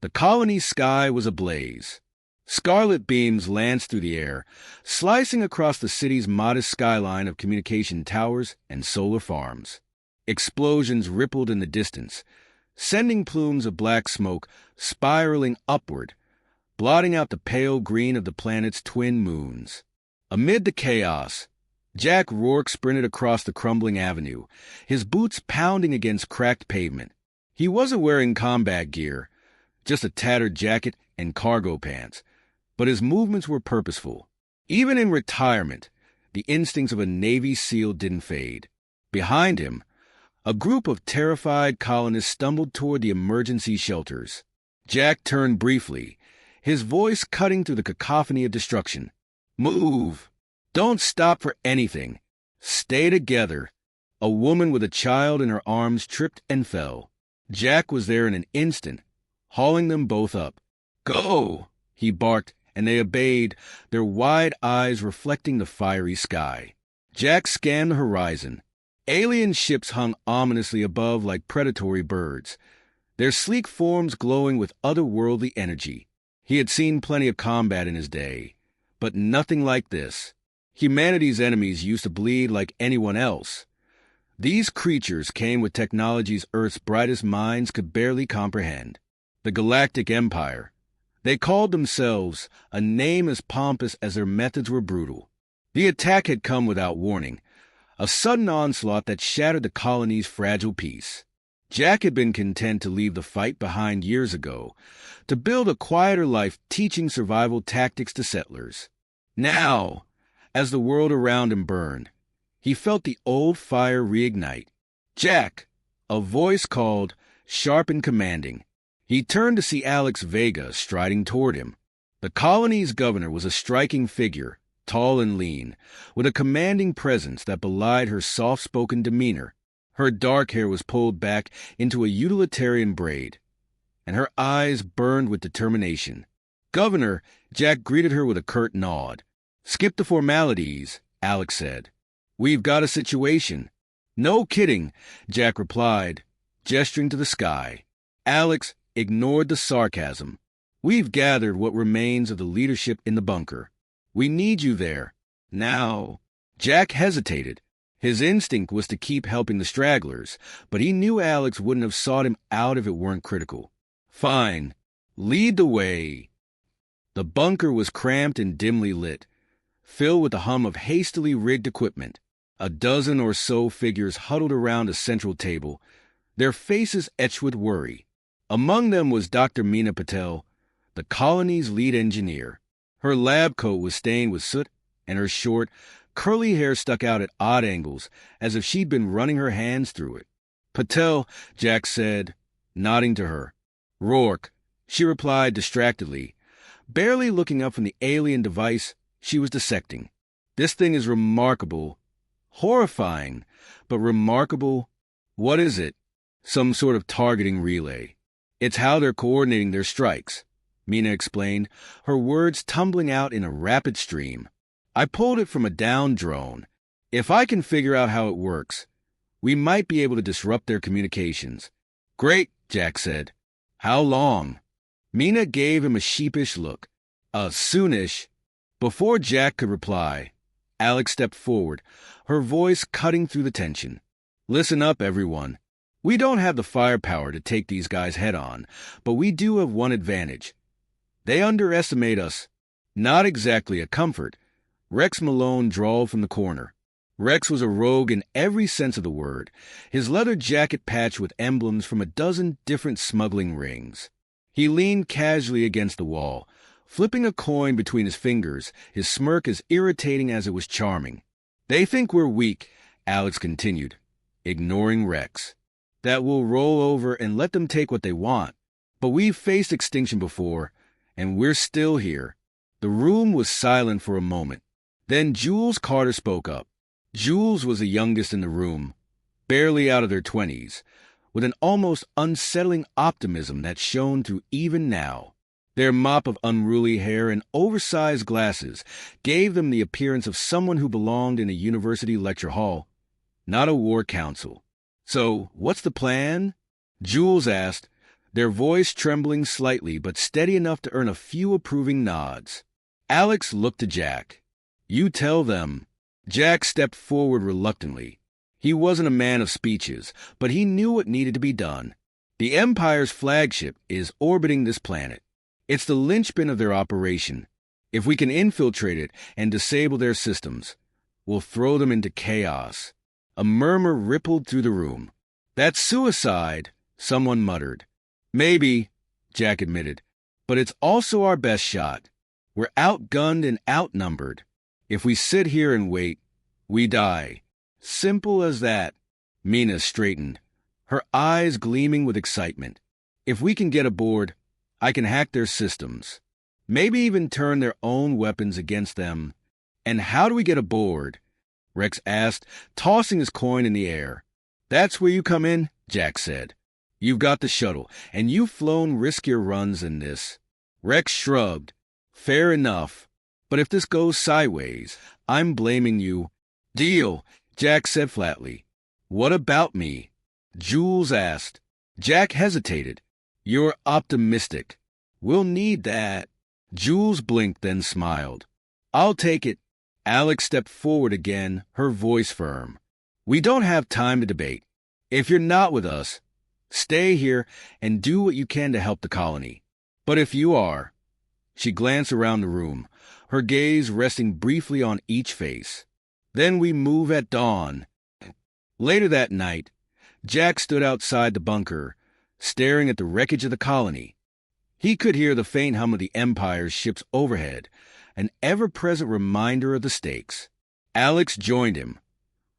The colony's sky was ablaze. Scarlet beams lanced through the air, slicing across the city's modest skyline of communication towers and solar farms. Explosions rippled in the distance, sending plumes of black smoke spiraling upward, blotting out the pale green of the planet's twin moons. Amid the chaos, Jack Rourke sprinted across the crumbling avenue, his boots pounding against cracked pavement. He wasn't wearing combat gear, just a tattered jacket and cargo pants, but his movements were purposeful. Even in retirement, the instincts of a Navy SEAL didn't fade. Behind him, a group of terrified colonists stumbled toward the emergency shelters. Jack turned briefly, his voice cutting through the cacophony of destruction. "Move! Don't stop for anything. Stay together." A woman with a child in her arms tripped and fell. Jack was there in an instant, hauling them both up. "Go!" he barked, and they obeyed, their wide eyes reflecting the fiery sky. Jack scanned the horizon. Alien ships hung ominously above like predatory birds, their sleek forms glowing with otherworldly energy. He had seen plenty of combat in his day, but nothing like this. Humanity's enemies used to bleed like anyone else. These creatures came with technologies Earth's brightest minds could barely comprehend. The Galactic Empire. They called themselves, a name as pompous as their methods were brutal. The attack had come without warning, a sudden onslaught that shattered the colony's fragile peace. Jack had been content to leave the fight behind years ago, to build a quieter life teaching survival tactics to settlers. Now, as the world around him burned, he felt the old fire reignite. "Jack!" A voice called, sharp and commanding. He turned to see Alex Vega striding toward him. The colony's governor was a striking figure, tall and lean, with a commanding presence that belied her soft-spoken demeanor. Her dark hair was pulled back into a utilitarian braid, and her eyes burned with determination. "Governor," Jack greeted her with a curt nod. "Skip the formalities," Alex said. "We've got a situation." "No kidding," Jack replied, gesturing to the sky. Alex ignored the sarcasm. "We've gathered what remains of the leadership in the bunker. We need you there. Now." Jack hesitated. His instinct was to keep helping the stragglers, but he knew Alex wouldn't have sought him out if it weren't critical. "Fine. Lead the way." The bunker was cramped and dimly lit, filled with the hum of hastily rigged equipment. A dozen or so figures huddled around a central table, their faces etched with worry. Among them was Dr. Meena Patel, the colony's lead engineer. Her lab coat was stained with soot, and her short, curly hair stuck out at odd angles, as if she'd been running her hands through it. "Patel," Jack said, nodding to her. "Rourke," she replied distractedly, barely looking up from the alien device she was dissecting. "This thing is remarkable. Horrifying, but remarkable." "What is it?" "Some sort of targeting relay. It's how they're coordinating their strikes," Meena explained, her words tumbling out in a rapid stream. "I pulled it from a downed drone. If I can figure out how it works, we might be able to disrupt their communications." "Great," Jack said. "How long?" Meena gave him a sheepish look. Soonish." Before Jack could reply, Alex stepped forward, her voice cutting through the tension. "Listen up, everyone. We don't have the firepower to take these guys head-on, but we do have one advantage. They underestimate us." "Not exactly a comfort," Rex Malone drawled from the corner. Rex was a rogue in every sense of the word, his leather jacket patched with emblems from a dozen different smuggling rings. He leaned casually against the wall, flipping a coin between his fingers, his smirk as irritating as it was charming. "They think we're weak," Alex continued, ignoring Rex. "That we'll roll over and let them take what they want. But we've faced extinction before, and we're still here." The room was silent for a moment. Then Jules Carter spoke up. Jules was the youngest in the room, barely out of their 20s, with an almost unsettling optimism that shone through even now. Their mop of unruly hair and oversized glasses gave them the appearance of someone who belonged in a university lecture hall, not a war council. "So, what's the plan?" Jules asked, their voice trembling slightly but steady enough to earn a few approving nods. Alex looked to Jack. "You tell them." Jack stepped forward reluctantly. He wasn't a man of speeches, but he knew what needed to be done. The Empire's flagship is orbiting this planet. It's the linchpin of their operation. If we can infiltrate it and disable their systems, we'll throw them into chaos. A murmur rippled through the room. "That's suicide," someone muttered. "Maybe," Jack admitted, "but it's also our best shot. We're outgunned and outnumbered. If we sit here and wait, we die. Simple as that." Mina straightened, her eyes gleaming with excitement. "If we can get aboard, I can hack their systems. Maybe even turn their own weapons against them." "And how do we get aboard?" Rex asked, tossing his coin in the air. "That's where you come in," Jack said. "You've got the shuttle, and you've flown riskier runs than this." Rex shrugged. "Fair enough. But if this goes sideways, I'm blaming you." "Deal," Jack said flatly. "What about me?" Jules asked. Jack hesitated. "You're optimistic. We'll need that." Jules blinked, then smiled. "I'll take it." Alex stepped forward again, her voice firm. "We don't have time to debate. If you're not with us, stay here and do what you can to help the colony. But if you are—" She glanced around the room, her gaze resting briefly on each face. "Then we move at dawn." Later that night, Jack stood outside the bunker, staring at the wreckage of the colony. He could hear the faint hum of the Empire's ships overhead, an ever-present reminder of the stakes. Alex joined him,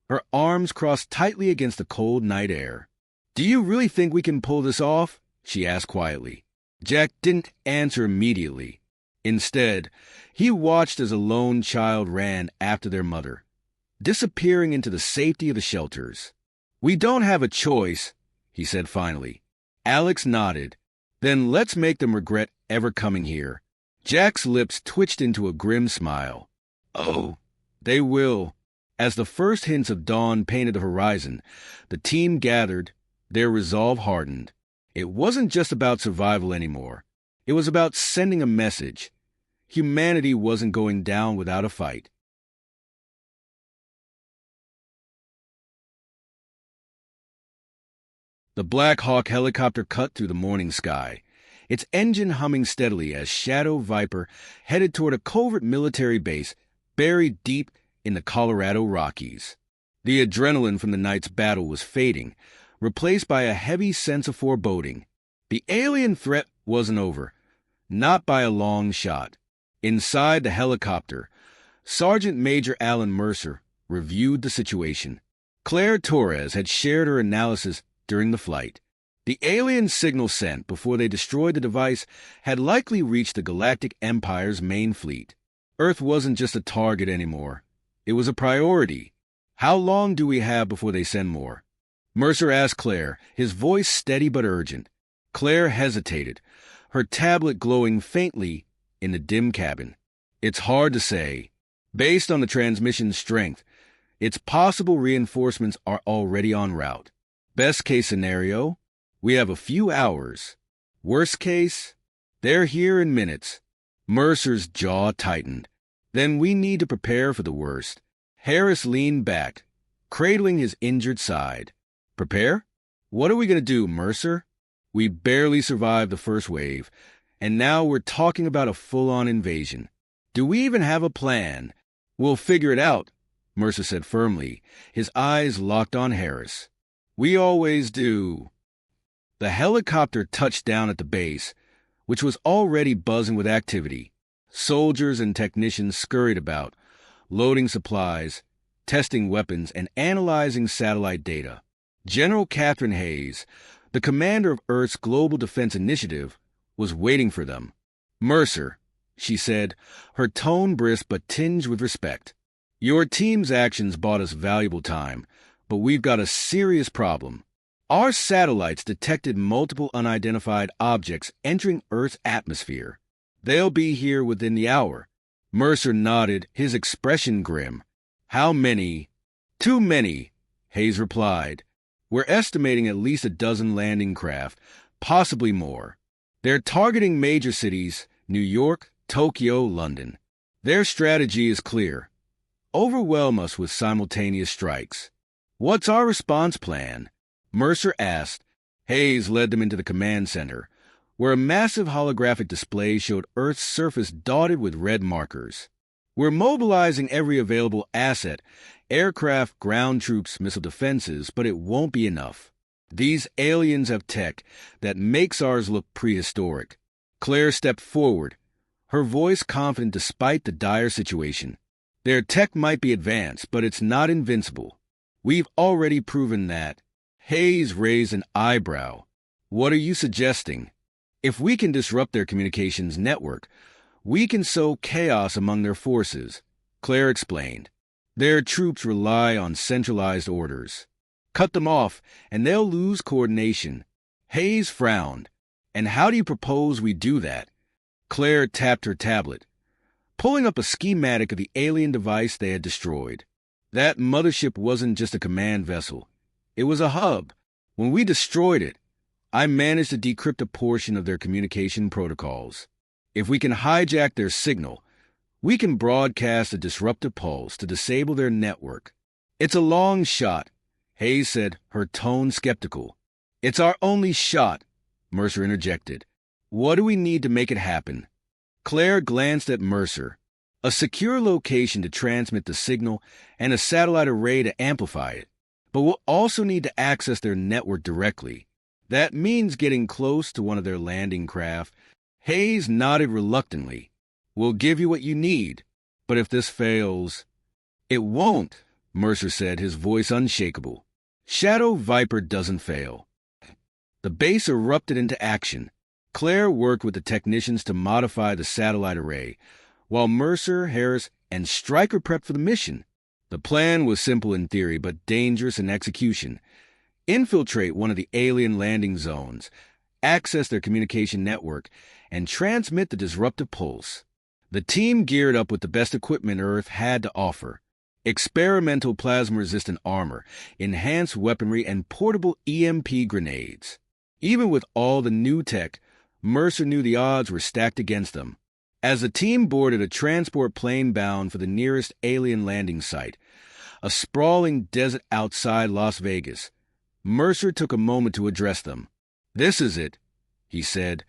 her arms crossed tightly against the cold night air. "Do you really think we can pull this off?" she asked quietly. Jack didn't answer immediately. Instead, he watched as a lone child ran after their mother, disappearing into the safety of the shelters. "We don't have a choice," he said finally. Alex nodded. "Then let's make them regret ever coming here." Jack's lips twitched into a grim smile. "Oh, they will." As the first hints of dawn painted the horizon, the team gathered, their resolve hardened. It wasn't just about survival anymore. It was about sending a message. Humanity wasn't going down without a fight. The Black Hawk helicopter cut through the morning sky, its engine humming steadily as Shadow Viper headed toward a covert military base buried deep in the Colorado Rockies. The adrenaline from the night's battle was fading, replaced by a heavy sense of foreboding. The alien threat wasn't over, not by a long shot. Inside the helicopter, Sergeant Major Alan Mercer reviewed the situation. Claire Torres had shared her analysis during the flight. The alien signal sent before they destroyed the device had likely reached the Galactic Empire's main fleet. Earth wasn't just a target anymore. It was a priority. "How long do we have before they send more?" Mercer asked Claire, his voice steady but urgent. Claire hesitated, her tablet glowing faintly in the dim cabin. "It's hard to say. Based on the transmission's strength, it's possible reinforcements are already en route. Best case scenario, we have a few hours. Worst case, they're here in minutes." Mercer's jaw tightened. "Then we need to prepare for the worst." Harris leaned back, cradling his injured side. "Prepare? What are we going to do, Mercer? We barely survived the first wave, and now we're talking about a full-on invasion. Do we even have a plan?" "We'll figure it out," Mercer said firmly, his eyes locked on Harris. "We always do." The helicopter touched down at the base, which was already buzzing with activity. Soldiers and technicians scurried about, loading supplies, testing weapons, and analyzing satellite data. General Catherine Hayes, the commander of Earth's Global Defense Initiative, was waiting for them. "Mercer," she said, her tone brisk but tinged with respect. "Your team's actions bought us valuable time, but we've got a serious problem. Our satellites detected multiple unidentified objects entering Earth's atmosphere. They'll be here within the hour." Mercer nodded, his expression grim. "How many?" "Too many," Hayes replied. "We're estimating at least a dozen landing craft, possibly more. They're targeting major cities, New York, Tokyo, London. Their strategy is clear. Overwhelm us with simultaneous strikes. What's our response plan? Mercer asked. Hayes led them into the command center, where a massive holographic display showed Earth's surface dotted with red markers. We're mobilizing every available asset, aircraft, ground troops, missile defenses, but it won't be enough. These aliens have tech that makes ours look prehistoric. Claire stepped forward, her voice confident despite the dire situation. Their tech might be advanced, but it's not invincible. We've already proven that. Hayes raised an eyebrow. What are you suggesting? If we can disrupt their communications network, we can sow chaos among their forces, Claire explained. Their troops rely on centralized orders. Cut them off, and they'll lose coordination. Hayes frowned. And how do you propose we do that? Claire tapped her tablet, pulling up a schematic of the alien device they had destroyed. That mothership wasn't just a command vessel. It was a hub. When we destroyed it, I managed to decrypt a portion of their communication protocols. If we can hijack their signal, we can broadcast a disruptive pulse to disable their network. It's a long shot, Hayes said, her tone skeptical. It's our only shot, Mercer interjected. What do we need to make it happen? Claire glanced at Mercer. A secure location to transmit the signal and a satellite array to amplify it. But we'll also need to access their network directly. That means getting close to one of their landing craft. Hayes nodded reluctantly. We'll give you what you need. But if this fails... It won't, Mercer said, his voice unshakable. Shadow Viper doesn't fail. The base erupted into action. Claire worked with the technicians to modify the satellite array, while Mercer, Harris, and Stryker prepped for the mission. The plan was simple in theory, but dangerous in execution. Infiltrate one of the alien landing zones, access their communication network, and transmit the disruptive pulse. The team geared up with the best equipment Earth had to offer. Experimental plasma-resistant armor, enhanced weaponry, and portable EMP grenades. Even with all the new tech, Mercer knew the odds were stacked against them. As the team boarded a transport plane bound for the nearest alien landing site, a sprawling desert outside Las Vegas, Mercer took a moment to address them. This is it, he said,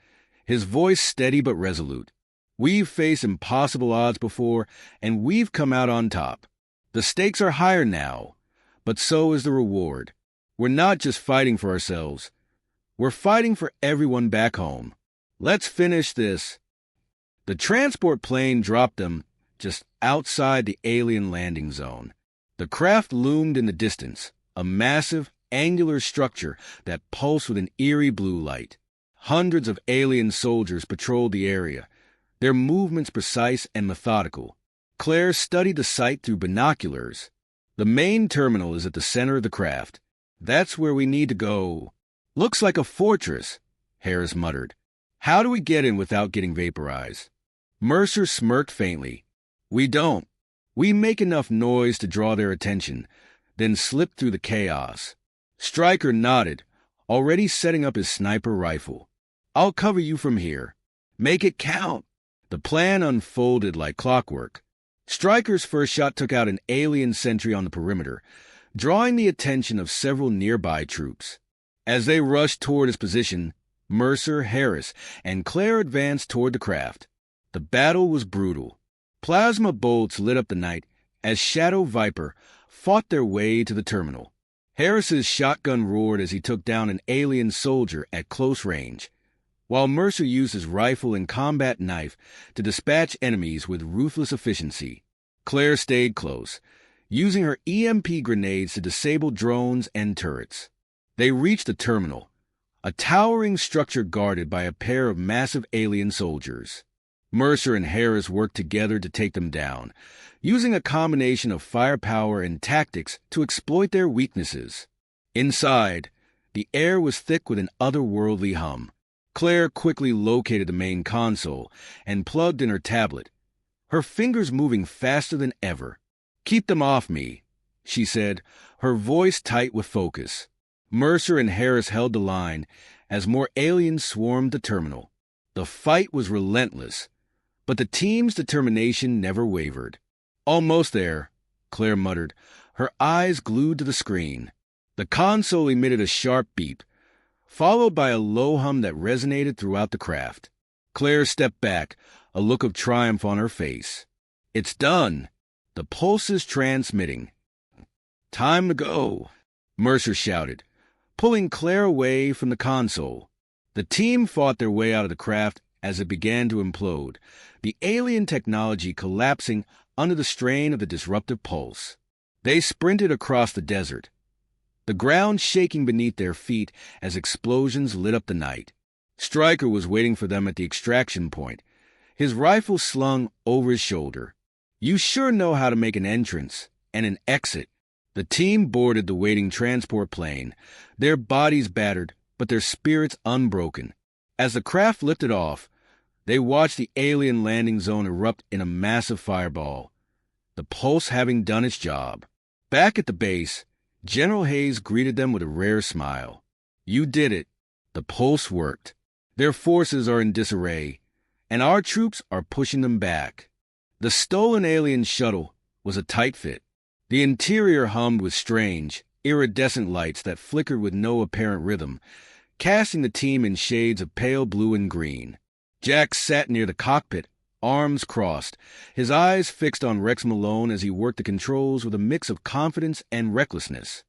his voice steady but resolute. We've faced impossible odds before, and we've come out on top. The stakes are higher now, but so is the reward. We're not just fighting for ourselves. We're fighting for everyone back home. Let's finish this. The transport plane dropped them just outside the alien landing zone. The craft loomed in the distance, a massive, angular structure that pulsed with an eerie blue light. Hundreds of alien soldiers patrolled the area, their movements precise and methodical. Claire studied the site through binoculars. The main terminal is at the center of the craft. That's where we need to go. Looks like a fortress, Harris muttered. How do we get in without getting vaporized? Mercer smirked faintly. We don't. We make enough noise to draw their attention, then slip through the chaos. Stryker nodded, already setting up his sniper rifle. I'll cover you from here. Make it count. The plan unfolded like clockwork. Stryker's first shot took out an alien sentry on the perimeter, drawing the attention of several nearby troops. As they rushed toward his position, Mercer, Harris, and Claire advanced toward the craft. The battle was brutal. Plasma bolts lit up the night as Shadow Viper fought their way to the terminal. Harris's shotgun roared as he took down an alien soldier at close range, while Mercer used his rifle and combat knife to dispatch enemies with ruthless efficiency. Claire stayed close, using her EMP grenades to disable drones and turrets. They reached the terminal, a towering structure guarded by a pair of massive alien soldiers. Mercer and Harris worked together to take them down, using a combination of firepower and tactics to exploit their weaknesses. Inside, the air was thick with an otherworldly hum. Claire quickly located the main console and plugged in her tablet, her fingers moving faster than ever. "Keep them off me," she said, her voice tight with focus. Mercer and Harris held the line as more aliens swarmed the terminal. The fight was relentless, but the team's determination never wavered. "Almost there," Claire muttered, her eyes glued to the screen. The console emitted a sharp beep, followed by a low hum that resonated throughout the craft. Claire stepped back, a look of triumph on her face. "It's done. The pulse is transmitting." "Time to go," Mercer shouted, pulling Claire away from the console. The team fought their way out of the craft as it began to implode, the alien technology collapsing under the strain of the disruptive pulse. They sprinted across the desert, the ground shaking beneath their feet as explosions lit up the night. Stryker was waiting for them at the extraction point, his rifle slung over his shoulder. "You sure know how to make an entrance and an exit." The team boarded the waiting transport plane, their bodies battered, but their spirits unbroken. As the craft lifted off, they watched the alien landing zone erupt in a massive fireball, the pulse having done its job. Back at the base, General Hayes greeted them with a rare smile. "You did it. The pulse worked. Their forces are in disarray, and our troops are pushing them back." The stolen alien shuttle was a tight fit. The interior hummed with strange, iridescent lights that flickered with no apparent rhythm, casting the team in shades of pale blue and green. Jack sat near the cockpit, arms crossed, his eyes fixed on Rex Malone as he worked the controls with a mix of confidence and recklessness.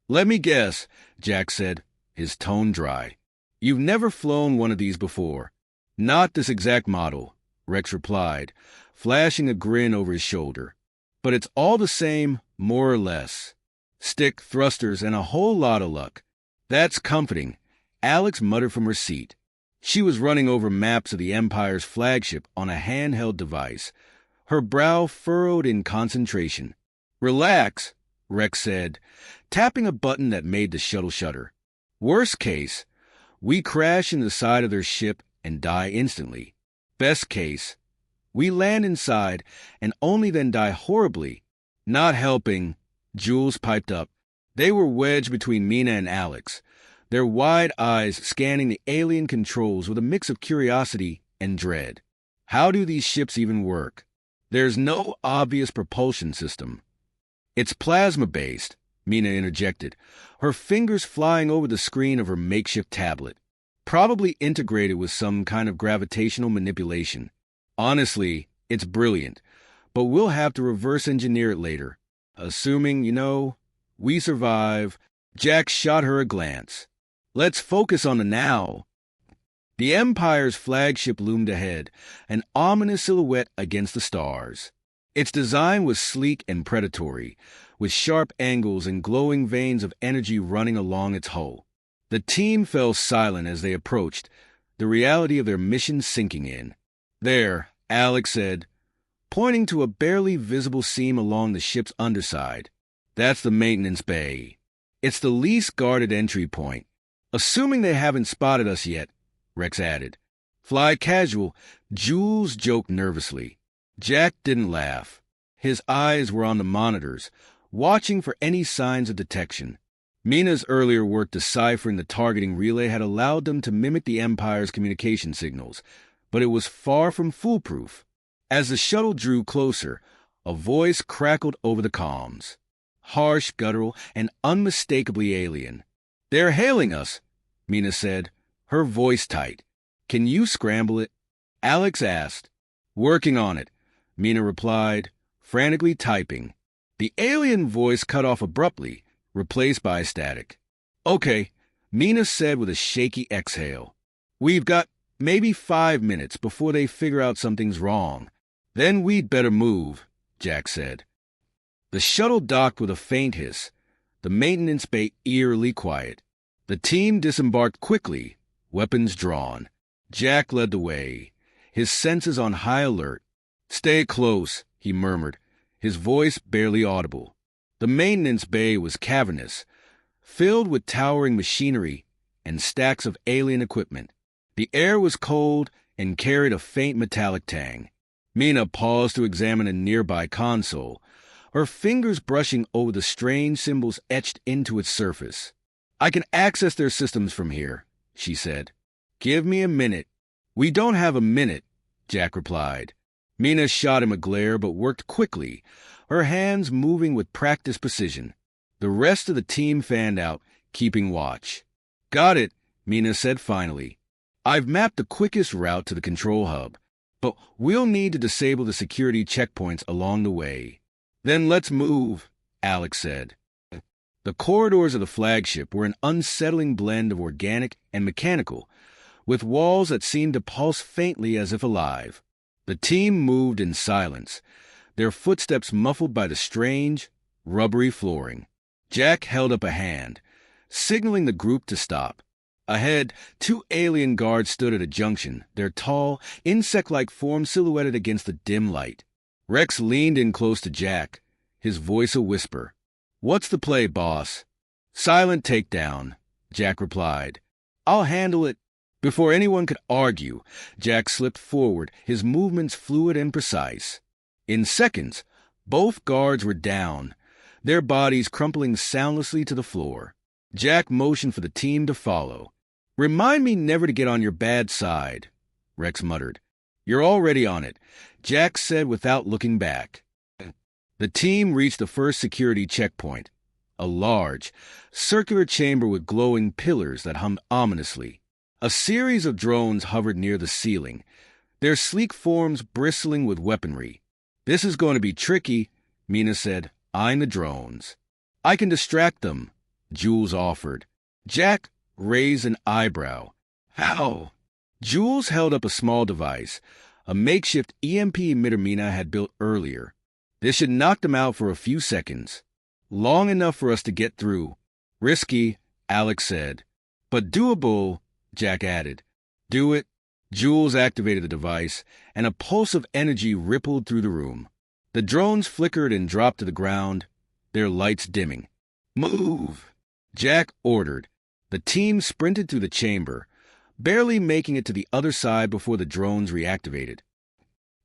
"Let me guess," Jack said, his tone dry. "You've never flown one of these before." "Not this exact model," Rex replied, flashing a grin over his shoulder. "But it's all the same, more or less. Stick, thrusters, and a whole lot of luck." "That's comforting," Alex muttered from her seat. She was running over maps of the Empire's flagship on a handheld device, her brow furrowed in concentration. "Relax," Rex said, tapping a button that made the shuttle shudder. "Worst case, we crash into the side of their ship and die instantly. Best case, we land inside and only then die horribly." "Not helping," Jules piped up. They were wedged between Mina and Alex, their wide eyes scanning the alien controls with a mix of curiosity and dread. "How do these ships even work?" "There's no obvious propulsion system." "It's plasma-based," Mina interjected, her fingers flying over the screen of her makeshift tablet. "Probably integrated with some kind of gravitational manipulation. Honestly, it's brilliant, but we'll have to reverse engineer it later. Assuming, we survive." Jack shot her a glance. "Let's focus on the now." The Empire's flagship loomed ahead, an ominous silhouette against the stars. Its design was sleek and predatory, with sharp angles and glowing veins of energy running along its hull. The team fell silent as they approached, the reality of their mission sinking in. "There," Alex said, pointing to a barely visible seam along the ship's underside. "That's the maintenance bay. It's the least guarded entry point. Assuming they haven't spotted us yet," Rex added. "Fly casual," Jules joked nervously. Jack didn't laugh. His eyes were on the monitors, watching for any signs of detection. Mina's earlier work deciphering the targeting relay had allowed them to mimic the Empire's communication signals, but it was far from foolproof. As the shuttle drew closer, a voice crackled over the comms. Harsh, guttural, and unmistakably alien. "They're hailing us," Mina said, her voice tight. "Can you scramble it?" Alex asked. "Working on it," Mina replied, frantically typing. The alien voice cut off abruptly, replaced by static. "Okay," Mina said with a shaky exhale. "We've got maybe 5 minutes before they figure out something's wrong. Then we'd better move," Jack said. The shuttle docked with a faint hiss, the maintenance bay eerily quiet. The team disembarked quickly, weapons drawn. Jack led the way, his senses on high alert. "Stay close," he murmured, his voice barely audible. The maintenance bay was cavernous, filled with towering machinery and stacks of alien equipment. The air was cold and carried a faint metallic tang. Mina paused to examine a nearby console, her fingers brushing over the strange symbols etched into its surface. "I can access their systems from here," she said. "Give me a minute." "We don't have a minute," Jack replied. Mina shot him a glare but worked quickly, her hands moving with practiced precision. The rest of the team fanned out, keeping watch. "Got it," Mina said finally. "I've mapped the quickest route to the control hub, but we'll need to disable the security checkpoints along the way." "Then let's move," Alex said. The corridors of the flagship were an unsettling blend of organic and mechanical, with walls that seemed to pulse faintly as if alive. The team moved in silence, their footsteps muffled by the strange, rubbery flooring. Jack held up a hand, signaling the group to stop. Ahead, 2 alien guards stood at a junction, their tall, insect-like forms silhouetted against the dim light. Rex leaned in close to Jack, his voice a whisper. "What's the play, boss?" "Silent takedown," Jack replied. "I'll handle it." Before anyone could argue, Jack slipped forward, his movements fluid and precise. In seconds, both guards were down, their bodies crumpling soundlessly to the floor. Jack motioned for the team to follow. "Remind me never to get on your bad side," Rex muttered. "You're already on it," Jack said without looking back. The team reached the first security checkpoint, a large, circular chamber with glowing pillars that hummed ominously. A series of drones hovered near the ceiling, their sleek forms bristling with weaponry. "This is going to be tricky," Mina said, eyeing the drones. "I can distract them," Jules offered. Jack raised an eyebrow. "How?" Jules held up a small device, a makeshift EMP emitter Mina had built earlier. "This should knock them out for a few seconds. Long enough for us to get through." "Risky," Alex said. "But doable," Jack added. "Do it." Jules activated the device, and a pulse of energy rippled through the room. The drones flickered and dropped to the ground, their lights dimming. "Move," Jack ordered. The team sprinted through the chamber, barely making it to the other side before the drones reactivated.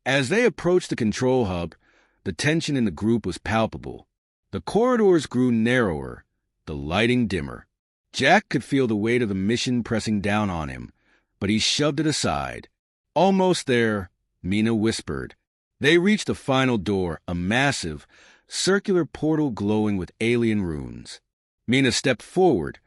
As they approached the control hub, the tension in the group was palpable. The corridors grew narrower, the lighting dimmer. Jack could feel the weight of the mission pressing down on him, but he shoved it aside. "Almost there," Mina whispered. They reached the final door, a massive, circular portal glowing with alien runes. Mina stepped forward,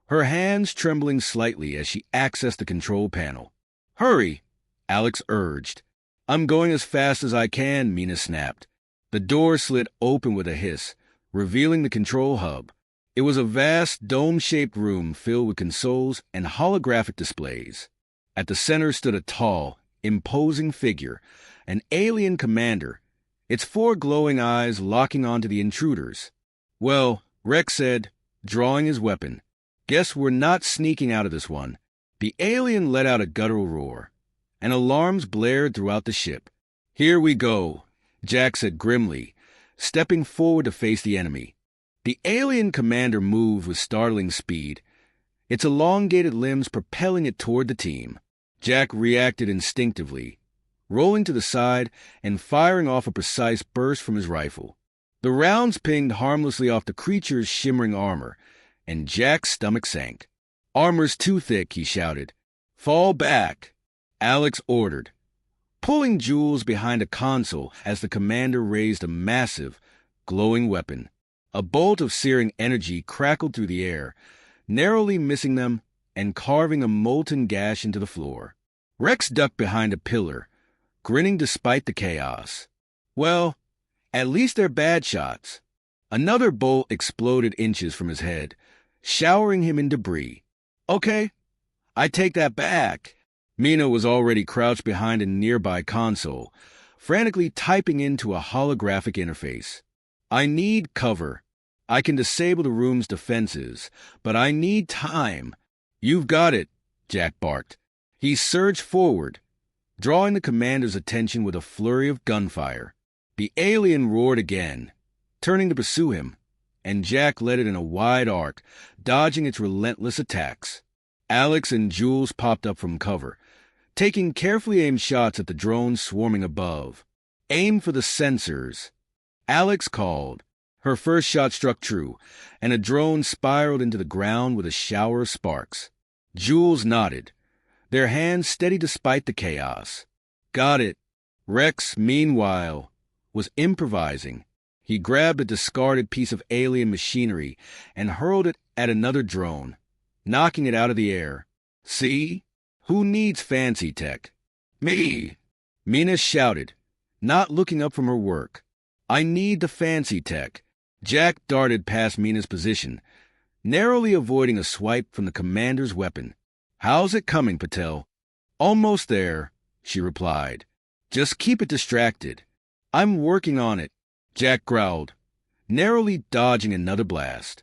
her hands trembling slightly as she accessed the control panel. "Hurry," Alex urged. "I'm going as fast as I can," Mina snapped. The door slid open with a hiss, revealing the control hub. It was a vast, dome-shaped room filled with consoles and holographic displays. At the center stood a tall, imposing figure, an alien commander, its 4 glowing eyes locking onto the intruders. "Well," Rex said, drawing his weapon, "guess we're not sneaking out of this one." The alien let out a guttural roar, and alarms blared throughout the ship. "Here we go," Jack said grimly, stepping forward to face the enemy. The alien commander moved with startling speed, its elongated limbs propelling it toward the team. Jack reacted instinctively, rolling to the side and firing off a precise burst from his rifle. The rounds pinged harmlessly off the creature's shimmering armor, and Jack's stomach sank. "Armor's too thick," he shouted. "Fall back," Alex ordered, pulling Jules behind a console as the commander raised a massive, glowing weapon. A bolt of searing energy crackled through the air, narrowly missing them and carving a molten gash into the floor. Rex ducked behind a pillar, grinning despite the chaos. "Well, at least they're bad shots." Another bolt exploded inches from his head, showering him in debris. "Okay, I take that back." Mina was already crouched behind a nearby console, frantically typing into a holographic interface. "I need cover. I can disable the room's defenses, but I need time." "You've got it," Jack barked. He surged forward, drawing the commander's attention with a flurry of gunfire. The alien roared again, turning to pursue him, and Jack led it in a wide arc, dodging its relentless attacks. Alex and Jules popped up from cover, taking carefully aimed shots at the drones swarming above. "Aim for the sensors," Alex called. Her first shot struck true, and a drone spiraled into the ground with a shower of sparks. Jules nodded, their hands steady despite the chaos. Got it. Rex, meanwhile, was improvising. He grabbed a discarded piece of alien machinery and hurled it at another drone, knocking it out of the air. See? Who needs fancy tech? Me! Mina shouted, not looking up from her work. I need the fancy tech. Jack darted past Mina's position, narrowly avoiding a swipe from the commander's weapon. How's it coming, Patel? Almost there, she replied. Just keep it distracted. I'm working on it, Jack growled, narrowly dodging another blast.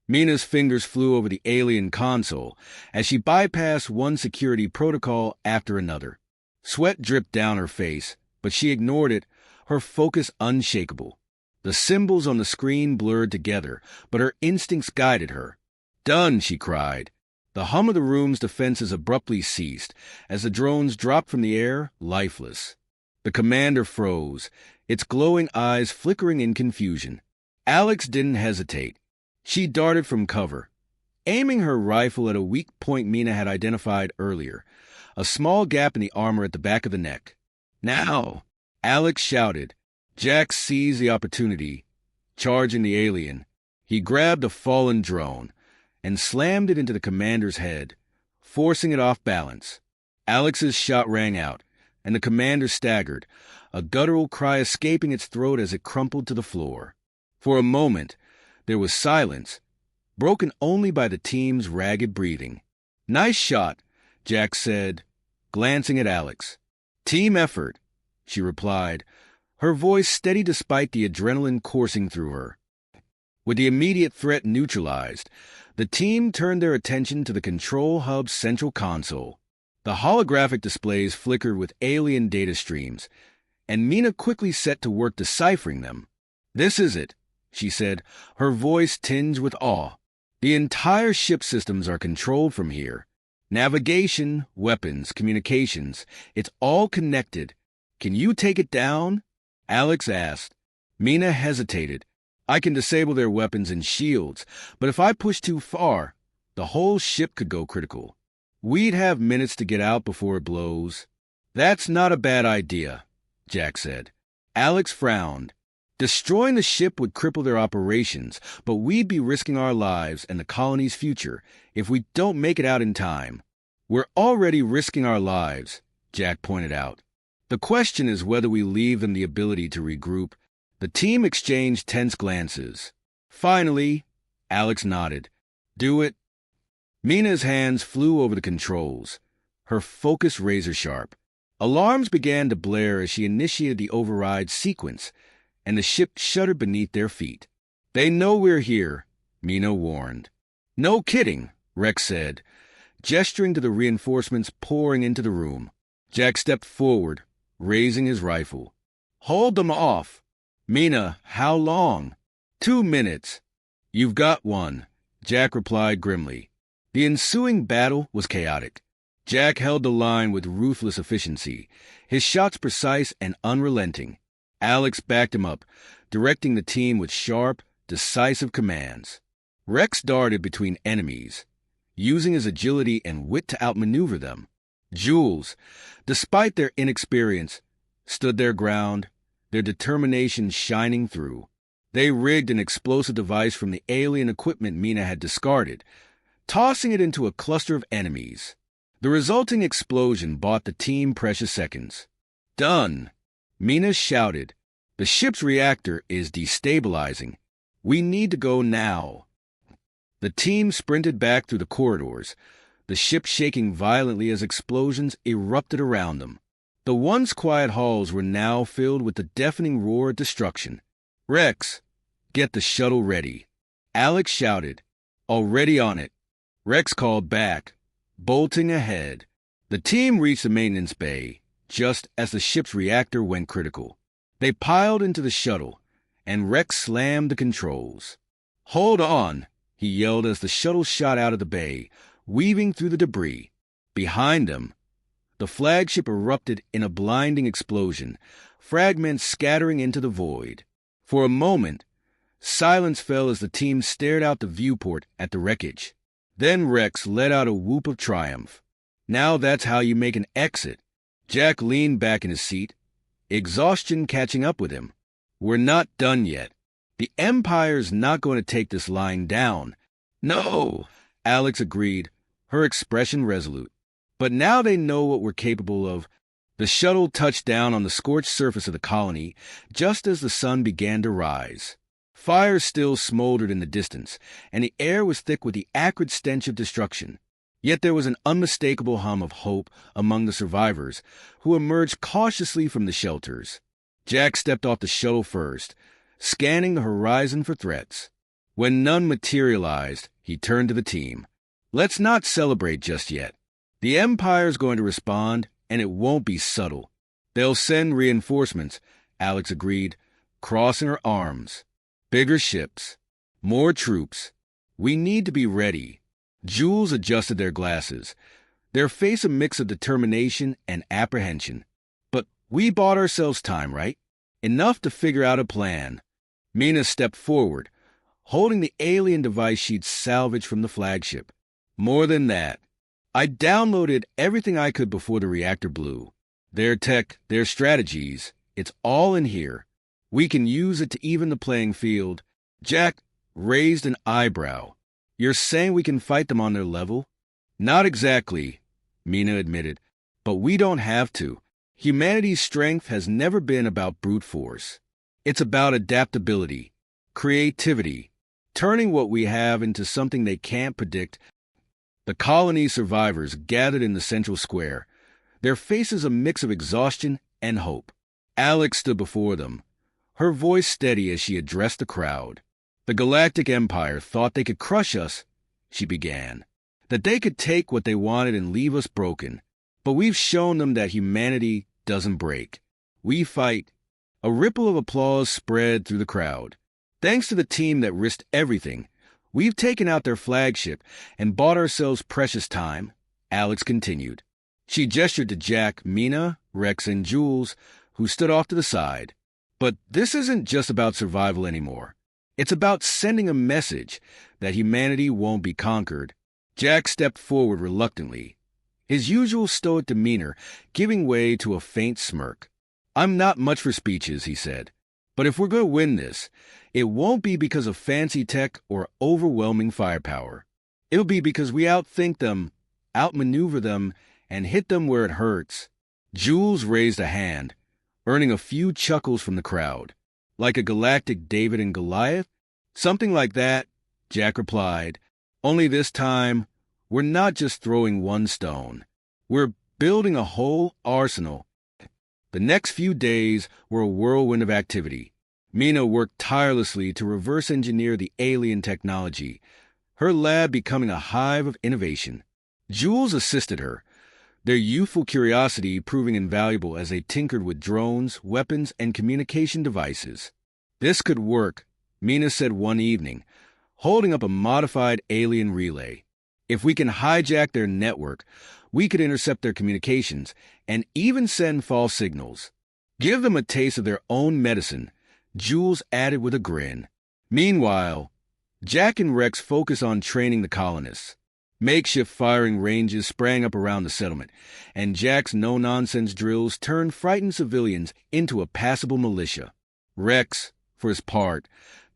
Mina's fingers flew over the alien console as she bypassed one security protocol after another. Sweat dripped down her face, but she ignored it, her focus unshakable. The symbols on the screen blurred together, but her instincts guided her. Done, she cried. The hum of the room's defenses abruptly ceased as the drones dropped from the air, lifeless. The commander froze, its glowing eyes flickering in confusion. Alex didn't hesitate. She darted from cover, aiming her rifle at a weak point Mina had identified earlier, a small gap in the armor at the back of the neck. Now! Alex shouted. Jack seized the opportunity, charging the alien. He grabbed a fallen drone and slammed it into the commander's head, forcing it off balance. Alex's shot rang out, and the commander staggered, a guttural cry escaping its throat as it crumpled to the floor. For a moment, there was silence, broken only by the team's ragged breathing. Nice shot, Jack said, glancing at Alex. Team effort, she replied, her voice steady despite the adrenaline coursing through her. With the immediate threat neutralized, the team turned their attention to the control hub's central console. The holographic displays flickered with alien data streams, and Mina quickly set to work deciphering them. This is it, she said, her voice tinged with awe. The entire ship systems are controlled from here. Navigation, weapons, communications, it's all connected. Can you take it down? Alex asked. Mina hesitated. I can disable their weapons and shields, but if I push too far, the whole ship could go critical. We'd have minutes to get out before it blows. That's not a bad idea, Jack said. Alex frowned. Destroying the ship would cripple their operations, but we'd be risking our lives and the colony's future if we don't make it out in time. We're already risking our lives, Jack pointed out. The question is whether we leave them the ability to regroup. The team exchanged tense glances. Finally, Alex nodded. Do it. Mina's hands flew over the controls, her focus razor-sharp. Alarms began to blare as she initiated the override sequence, and the ship shuddered beneath their feet. They know we're here, Mina warned. No kidding, Rex said, gesturing to the reinforcements pouring into the room. Jack stepped forward, raising his rifle. Hold them off. Mina, how long? 2 minutes. You've got one, Jack replied grimly. The ensuing battle was chaotic. Jack held the line with ruthless efficiency, his shots precise and unrelenting. Alex backed him up, directing the team with sharp, decisive commands. Rex darted between enemies, using his agility and wit to outmaneuver them. Jules, despite their inexperience, stood their ground, their determination shining through. They rigged an explosive device from the alien equipment Mina had discarded, tossing it into a cluster of enemies. The resulting explosion bought the team precious seconds. Done, Mina shouted. The ship's reactor is destabilizing. We need to go now. The team sprinted back through the corridors, the ship shaking violently as explosions erupted around them. The once quiet halls were now filled with the deafening roar of destruction. Rex, get the shuttle ready. Alex shouted. Already on it. Rex called back, bolting ahead. The team reached the maintenance bay, just as the ship's reactor went critical. They piled into the shuttle, and Rex slammed the controls. Hold on, he yelled as the shuttle shot out of the bay, weaving through the debris. Behind them, the flagship erupted in a blinding explosion, fragments scattering into the void. For a moment, silence fell as the team stared out the viewport at the wreckage. Then Rex let out a whoop of triumph. Now that's how you make an exit. Jack leaned back in his seat, exhaustion catching up with him. We're not done yet. The Empire's not going to take this line down. No, Alex agreed, her expression resolute. But now they know what we're capable of. The shuttle touched down on the scorched surface of the colony just as the sun began to rise. Fire still smoldered in the distance, and the air was thick with the acrid stench of destruction. Yet there was an unmistakable hum of hope among the survivors, who emerged cautiously from the shelters. Jack stepped off the shuttle first, scanning the horizon for threats. When none materialized, he turned to the team. Let's not celebrate just yet. The Empire's going to respond, and it won't be subtle. They'll send reinforcements, Alex agreed, crossing her arms. Bigger ships. More troops. We need to be ready. Jules adjusted their glasses, their face a mix of determination and apprehension. But we bought ourselves time, right? Enough to figure out a plan. Mina stepped forward, holding the alien device she'd salvaged from the flagship. More than that, I downloaded everything I could before the reactor blew. Their tech, their strategies, it's all in here. We can use it to even the playing field. Jack raised an eyebrow. You're saying we can fight them on their level? Not exactly, Mina admitted, but we don't have to. Humanity's strength has never been about brute force. It's about adaptability, creativity, turning what we have into something they can't predict. The colony survivors gathered in the central square, their faces a mix of exhaustion and hope. Alex stood before them, her voice steady as she addressed the crowd. The Galactic Empire thought they could crush us, she began, that they could take what they wanted and leave us broken. But we've shown them that humanity doesn't break. We fight. A ripple of applause spread through the crowd. Thanks to the team that risked everything, we've taken out their flagship and bought ourselves precious time, Alex continued. She gestured to Jack, Mina, Rex, and Jules, who stood off to the side. But this isn't just about survival anymore. It's about sending a message that humanity won't be conquered. Jack stepped forward reluctantly, his usual stoic demeanor giving way to a faint smirk. I'm not much for speeches, he said. But if we're going to win this, it won't be because of fancy tech or overwhelming firepower. It'll be because we outthink them, outmaneuver them, and hit them where it hurts. Jules raised a hand, earning a few chuckles from the crowd. Like a galactic David and Goliath? Something like that, Jack replied. Only this time, we're not just throwing one stone. We're building a whole arsenal. The next few days were a whirlwind of activity. Mina worked tirelessly to reverse engineer the alien technology, her lab becoming a hive of innovation. Jules assisted her, their youthful curiosity proving invaluable as they tinkered with drones, weapons, and communication devices. This could work, Mina said one evening, holding up a modified alien relay. If we can hijack their network, we could intercept their communications and even send false signals. Give them a taste of their own medicine, Jules added with a grin. Meanwhile, Jack and Rex focused on training the colonists. Makeshift firing ranges sprang up around the settlement, and Jack's no-nonsense drills turned frightened civilians into a passable militia. Rex, for his part,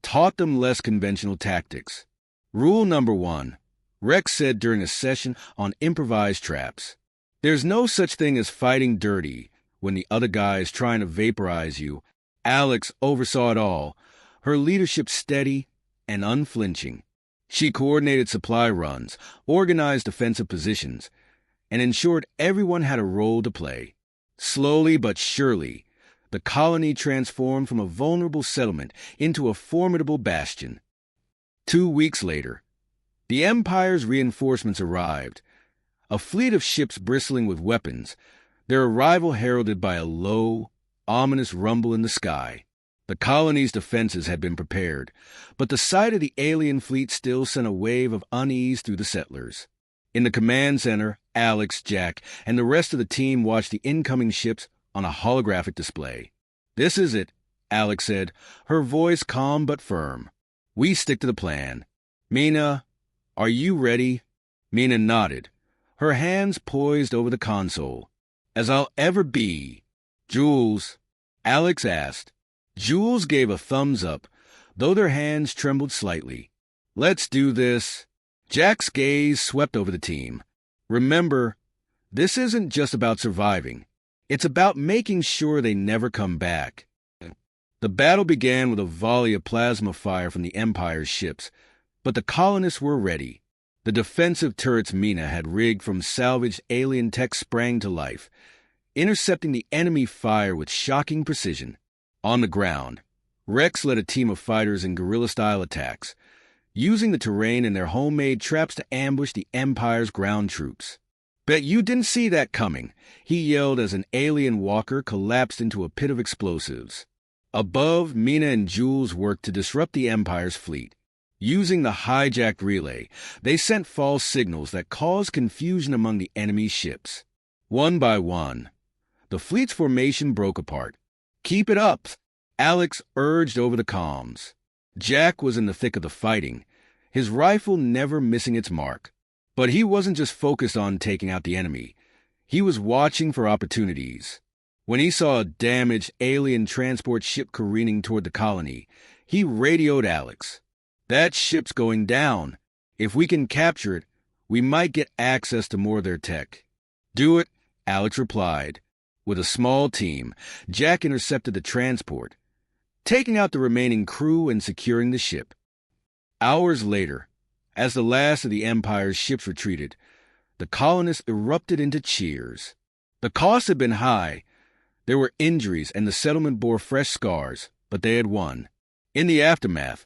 taught them less conventional tactics. Rule number 1, Rex said during a session on improvised traps. There's no such thing as fighting dirty when the other guy is trying to vaporize you. Alex oversaw it all, her leadership steady and unflinching. She coordinated supply runs, organized defensive positions, and ensured everyone had a role to play. Slowly but surely, the colony transformed from a vulnerable settlement into a formidable bastion. 2 weeks later, the Empire's reinforcements arrived, a fleet of ships bristling with weapons, their arrival heralded by a low, ominous rumble in the sky. The colony's defenses had been prepared, but the sight of the alien fleet still sent a wave of unease through the settlers. In the command center, Alex, Jack, and the rest of the team watched the incoming ships on a holographic display. This is it, Alex said, her voice calm but firm. We stick to the plan. Mina, are you ready? Mina nodded, her hands poised over the console. As I'll ever be. Jules, Alex asked. Jules gave a thumbs up, though their hands trembled slightly. Let's do this. Jack's gaze swept over the team. Remember, this isn't just about surviving. It's about making sure they never come back. The battle began with a volley of plasma fire from the Empire's ships, but the colonists were ready. The defensive turrets Mina had rigged from salvaged alien tech sprang to life, intercepting the enemy fire with shocking precision. On the ground, Rex led a team of fighters in guerrilla-style attacks, using the terrain and their homemade traps to ambush the Empire's ground troops. Bet you didn't see that coming, he yelled as an alien walker collapsed into a pit of explosives. Above, Mina and Jules worked to disrupt the Empire's fleet. Using the hijacked relay, they sent false signals that caused confusion among the enemy's ships. One by one, the fleet's formation broke apart. Keep it up, Alex urged over the comms. Jack was in the thick of the fighting, his rifle never missing its mark. But he wasn't just focused on taking out the enemy. He was watching for opportunities. When he saw a damaged alien transport ship careening toward the colony, he radioed Alex. That ship's going down. If we can capture it, we might get access to more of their tech. Do it, Alex replied. With a small team, Jack intercepted the transport, taking out the remaining crew and securing the ship. Hours later, as the last of the Empire's ships retreated, the colonists erupted into cheers. The costs had been high. There were injuries and the settlement bore fresh scars, but they had won. In the aftermath,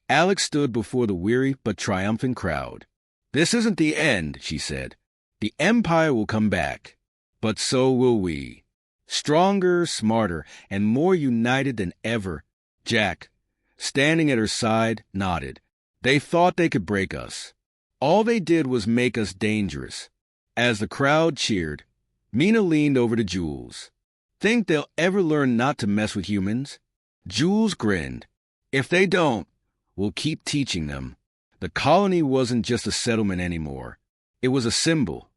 Alex stood before the weary but triumphant crowd. This isn't the end, she said. The Empire will come back, but so will we. Stronger, smarter, and more united than ever. Jack, standing at her side, nodded. They thought they could break us. All they did was make us dangerous. As the crowd cheered, Mina leaned over to Jules. Think they'll ever learn not to mess with humans? Jules grinned. If they don't, we'll keep teaching them. The colony wasn't just a settlement anymore. It was a symbol,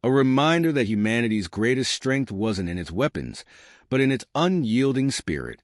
a reminder that humanity's greatest strength wasn't in its weapons, but in its unyielding spirit.